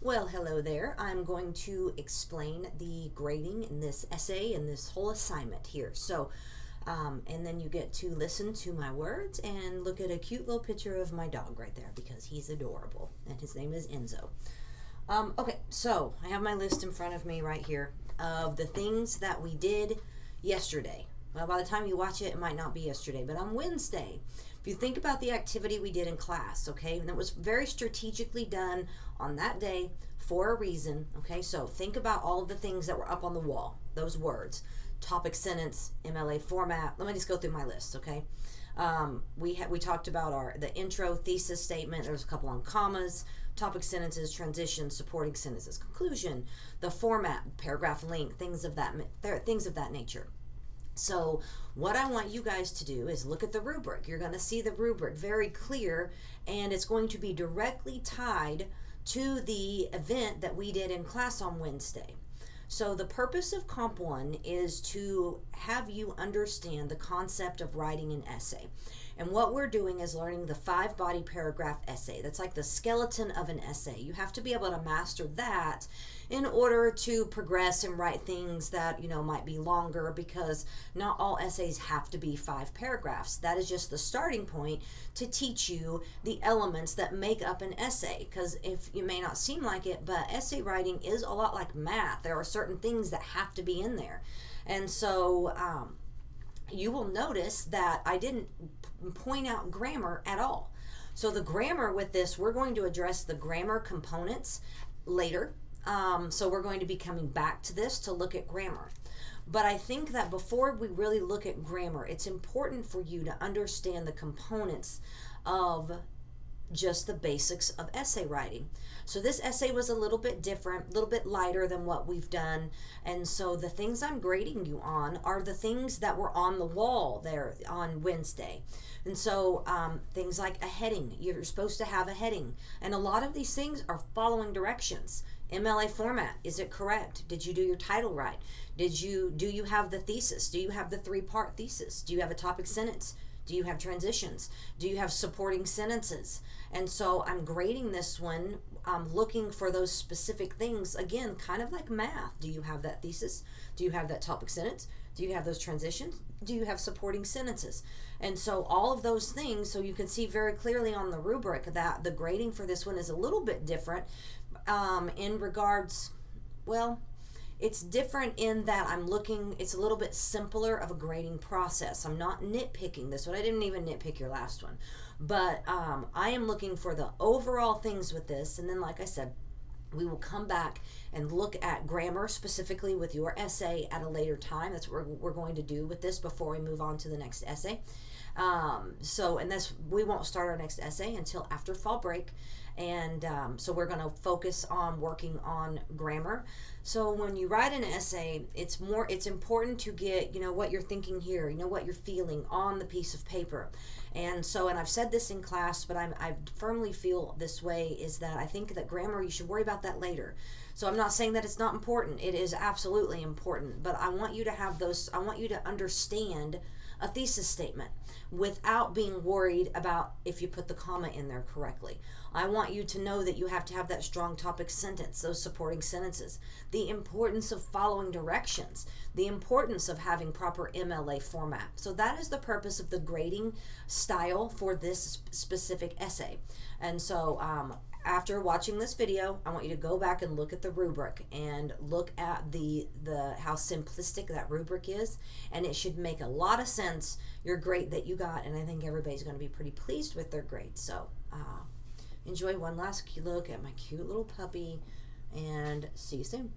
Well, hello there. I'm going to explain the grading in this essay and this whole assignment here. And then you get to listen to my words and look at a cute little picture of my dog right there because he's adorable and his name is Enzo. So I have my list in front of me right here of the things that we did yesterday. Well, by the time you watch it, it might not be yesterday, but on Wednesday, if you think about the activity we did in class, okay, and it was very strategically done on that day for a reason, okay, so think about all of the things that were up on the wall, those words, topic sentence, MLA format. Let me just go through my list, okay. We talked about the intro thesis statement. There's a couple on commas, topic sentences, transitions, supporting sentences, conclusion, the format, paragraph length, things of that nature. So what I want you guys to do is look at the rubric. You're going to see the rubric very clear, and it's going to be directly tied to the event that we did in class on Wednesday. So the purpose of Comp 1 is to have you understand the concept of writing an essay. And what we're doing is learning the 5-body paragraph essay. That's like the skeleton of an essay. You have to be able to master that in order to progress and write things that, might be longer, because not all essays have to be 5 paragraphs. That is just the starting point to teach you the elements that make up an essay. Because if you may not seem like it, but essay writing is a lot like math. There are certain things that have to be in there. And so you will notice that I didn't point out grammar at all. So the grammar with this, we're going to address the grammar components later. So we're going to be coming back to this to look at grammar. But I think that before we really look at grammar, it's important for you to understand the components of just the basics of essay writing. So this essay was a little bit different, a little bit lighter than what we've done. And so the things I'm grading you on are the things that were on the wall there on Wednesday. And so things like a heading, you're supposed to have a heading. And a lot of these things are following directions. MLA format, is it correct? Did you do your title right? Do you have the thesis? Do you have the 3-part thesis? Do you have a topic sentence? Do you have transitions? Do you have supporting sentences? And so I'm grading this one, looking for those specific things, again, kind of like math. Do you have that thesis? Do you have that topic sentence? Do you have those transitions? Do you have supporting sentences? And so all of those things, so you can see very clearly on the rubric that the grading for this one is a little bit different in regards, well, it's different in that it's a little bit simpler of a grading process. I'm not nitpicking this one. I didn't even nitpick your last one. But I am looking for the overall things with this. And then, like I said, we will come back and look at grammar specifically with your essay at a later time. That's what we're going to do with this before we move on to the next essay. We won't start our next essay until after fall break. And so we're going to focus on working on grammar. So when you write an essay, it's important to get, what you're thinking here, what you're feeling on the piece of paper. And I've said this in class, but I firmly feel this way, is that I think that grammar, you should worry about that later. So I'm not saying that it's not important. It is absolutely important. But I want you to understand a thesis statement without being worried about if you put the comma in there correctly. I want you to know that you have to have that strong topic sentence, those supporting sentences, the importance of following directions, the importance of having proper MLA format. So that is the purpose of the grading style for this specific essay. And so after watching this video, I want you to go back and look at the rubric and look at the how simplistic that rubric is, and it should make a lot of sense, your grade that you got, and I think everybody's going to be pretty pleased with their grade. So enjoy one last look at my cute little puppy, and see you soon.